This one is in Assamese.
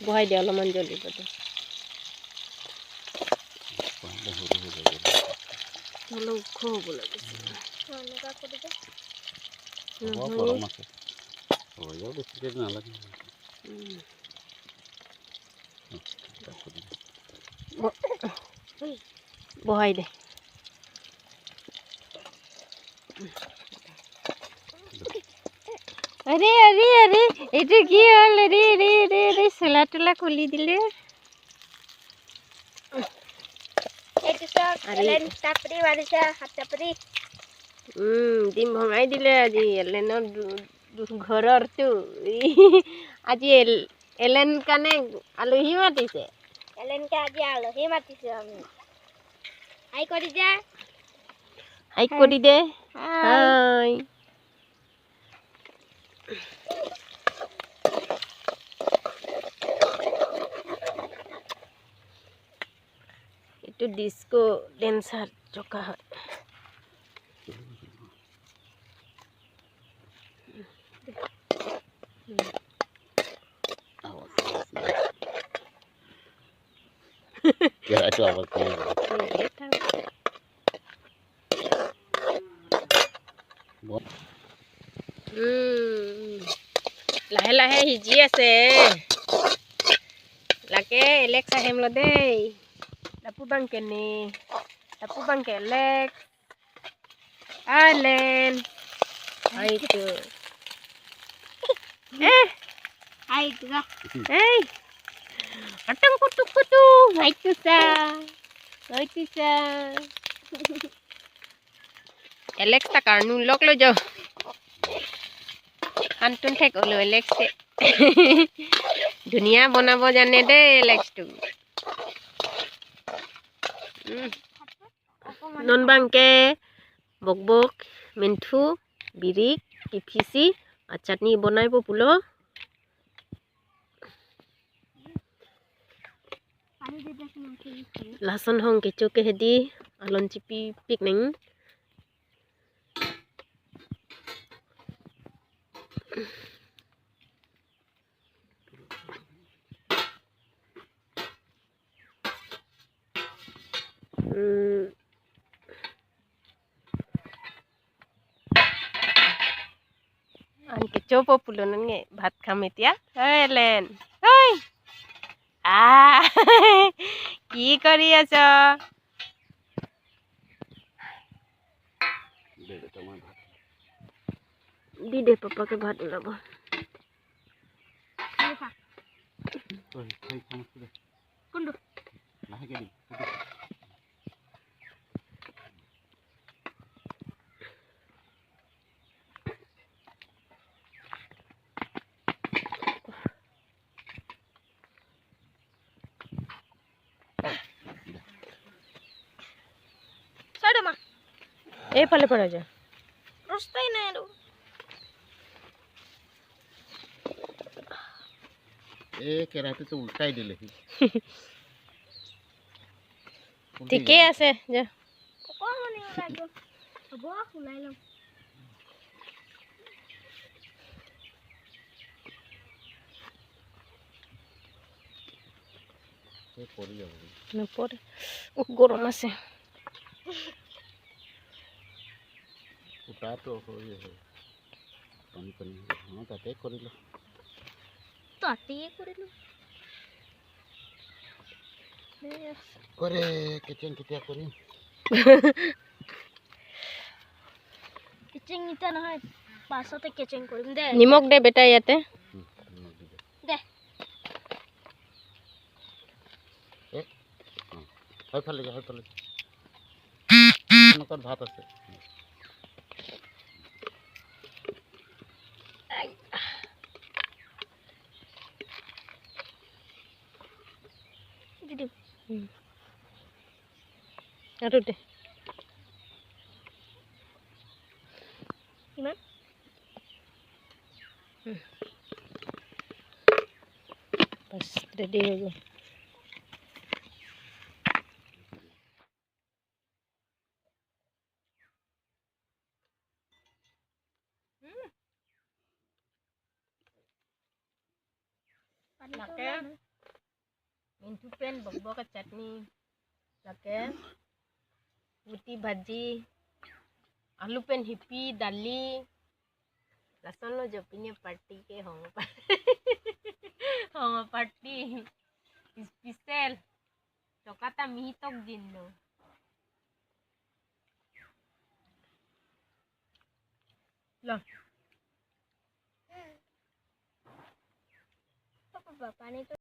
বহাই দিয়া অলপমান জ্বলিবতো অলপ ওখ হ'ব লাগিছিল বহাই দে আরে আরে আরে এটা কি হল রে রে রে রে সেলা টেলা খুলি দিলে ডিম ভঙাই দিলে আজি এলেনৰ ঘৰৰটো আজি এলেন কাৰণে আলহী মাতিছে এলেনকে আজি আলহী মাতিছে আমি হাই কৰি দে হাই এইটো ডিস্কো ডেন্সাৰ জকা হয় লাহে লাহে সিজি আছে লাগে এলেক্স আহিম ল দেই Dapu bang kene. Dapu bang kelek. Alen. Hai tu. Hai tu lah. Atang kutu. Hai tu sa. Alex tak karnu lok lo jo. Antun thek olo Alex se. Dunia banabo jane de Alex tu. Non bangke bok mintu birik kipisi chutney bonai bo pulo lason hong kecho ke hedi alon chipi pikning Anke coba pulo nenge bhat khamit ya hey Len hey কি কৰি আছ দি দে পাপাকে ভাত ওলাব কোনটো লাহেকে দি এইফালে পৰা যা ৰাস্তাই নাই আৰু কেৰাহীটো তো উল্টাই দিলে ঠিকে আছে যা হ'ব খুলাই লম নপৰে গৰম আছে উঠাটো হৈ পানী তাতে কৰিলো কৰে কেতিয়া কৰিম কিচেন ইটা নহয় পাছতে কিচেন কৰিম দে নিমখ দে বেটা ইয়াতে দে হয়ফালে নকৰ ভাত আছে আৰু দে ইমান बस रेडी हो गया lake mintu pen bok ke chutney lake buti bhaji आलू पेन हिप्पी दाली लसन लो जो पिने पार्टी के होम पार्टी स्पेशल चोकाता मी तक जिन्नो लो पापा पानी तो